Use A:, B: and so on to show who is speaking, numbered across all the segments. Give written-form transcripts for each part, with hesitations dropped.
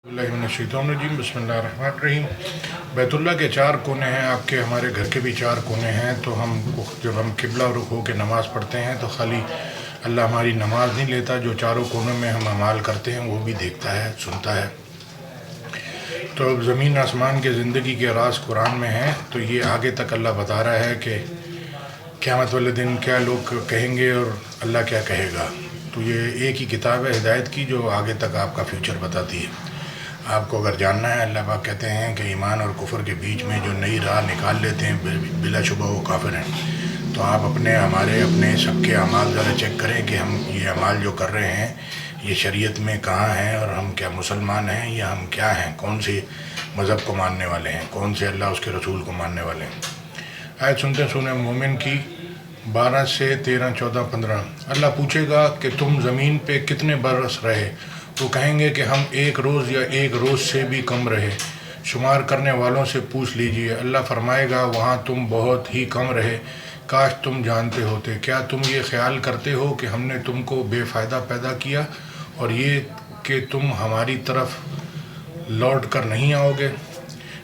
A: बिस्मिल्लाहिर्रहमानिर्रहीम बिस्मिल्लाहिर्रहमानिर्रहीम। बैतुल्लाह के चार कोने हैं, आपके हमारे घर के भी चार कोने हैं। तो हम जब हम किबला रुख हो के नमाज़ पढ़ते हैं तो खाली अल्लाह हमारी नमाज़ नहीं लेता, जो चारों कोनों में हम अमाल करते हैं वो भी देखता है, सुनता है। तो ज़मीन आसमान के ज़िंदगी के राज कुरान में हैं। तो ये आगे तक अल्लाह बता रहा है कि क़यामत वाले दिन क्या लोग कहेंगे और अल्लाह क्या कहेगा। तो ये एक ही किताब है हिदायत की, जो आगे तक आपका फ्यूचर बताती है। आपको अगर जानना है, अल्लाह पाक कहते हैं कि ईमान और कुफर के बीच में जो नई राह निकाल लेते हैं बिलाशुबह वो काफिर हैं। तो आप अपने सबके अमाल ज़रा चेक करें कि हम ये अमाल जो कर रहे हैं ये शरीयत में कहाँ हैं, और हम क्या मुसलमान हैं या हम क्या हैं, कौन से मज़हब को मानने वाले हैं, कौन से अल्लाह उसके रसूल को मानने वाले हैं। आयत सुनते सूरह मोमिन की 12 से 13, 14, 15। अल्लाह पूछेगा कि तुम ज़मीन पे कितने बरस रहे। वो कहेंगे कि हम एक रोज़ या एक रोज़ से भी कम रहे। शुमार करने वालों से पूछ लीजिए। अल्लाह फरमाएगा वहाँ तुम बहुत ही कम रहे, काश तुम जानते होते। क्या तुम ये ख्याल करते हो कि हमने तुमको बेफ़ायदा पैदा किया और ये कि तुम हमारी तरफ लौट कर नहीं आओगे।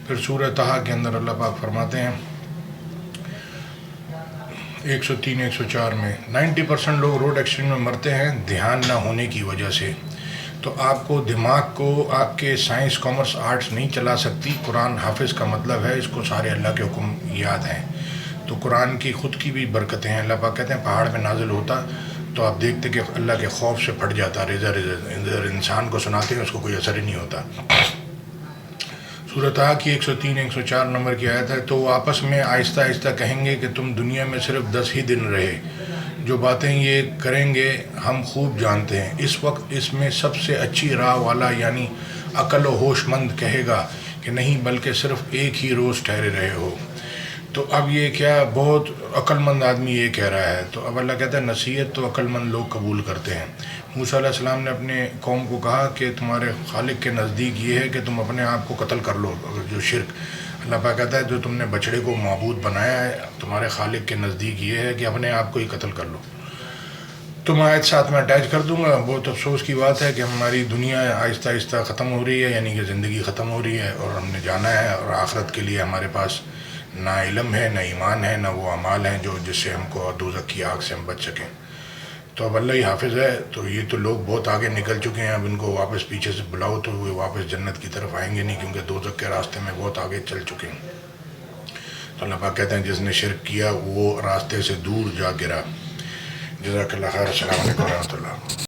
A: फिर सूरह तहा के अंदर अल्लाह पाक फरमाते हैं 103, 104 में 90% लोग रोड एक्सीडेंट में मरते हैं ध्यान ना होने की वजह से। तो आपको दिमाग को आपके साइंस, कॉमर्स, आर्ट्स नहीं चला सकती। कुरान हाफिज़ का मतलब है इसको सारे अल्लाह के हुक्म याद हैं। तो कुरान की ख़ुद की भी बरकतें हैं। अल्लाह पाक कहते हैं पहाड़ पे नाजिल होता तो आप देखते कि अल्लाह के खौफ से फट जाता। इधर इंसान को सुनाते हैं उसको कोई असर ही नहीं होता। सूरत की 103, 104 नंबर की आयत है। तो वो आपस में आहिस्ता आहिस्ता कहेंगे कि तुम दुनिया में सिर्फ 10 ही दिन रहे। जो बातें ये करेंगे हम खूब जानते हैं। इस वक्त इसमें सबसे अच्छी राह वाला यानी अकल व होशमंद कहेगा कि नहीं, बल्कि सिर्फ एक ही रोज़ ठहरे रहे हो। तो अब ये क्या, बहुत अक्लमंद आदमी ये कह रहा है। तो अब अल्लाह कहता है नसीहत तो अक्लमंद लोग कबूल करते हैं। मूसा अलैहि सलाम ने अपने कौम को कहा कि तुम्हारे खालिक के नज़दीक ये है कि तुम अपने आप को कत्ल कर लो। अगर जो शिरक, अल्लाह पाक कहता है जो तुमने बछड़े को माबूद बनाया है, तुम्हारे खालिक के नज़दीक ये है कि अपने आप को ही कत्ल कर लो। तो मैं आयत साथ में अटैच कर दूंगा। बहुत अफसोस की बात है कि हमारी दुनिया आहिस्ता आहिस्ता ख़त्म हो रही है, यानी कि ज़िंदगी ख़त्म हो रही है और हमने जाना है। और आखिरत के लिए हमारे पास ना इल्म है, ना ईमान है, ना वो अमाल हैं जो जिससे हमको दोज़ख की आग से हम बच सकें। तो अब अल्लाह ही हाफिज़ है। तो ये तो लोग बहुत आगे निकल चुके हैं। अब इनको वापस पीछे से बुलाओ तो वो वापस जन्नत की तरफ आएंगे नहीं, क्योंकि दोज़ख के रास्ते में बहुत आगे चल चुके हैं। तो अल्लाह पाक कहते हैं जिसने शिरक किया वो रास्ते से दूर जा गिरा। जज़ाकल्लाह खैर। अस्सलाम वालेकुम व रहमतुल्लाह।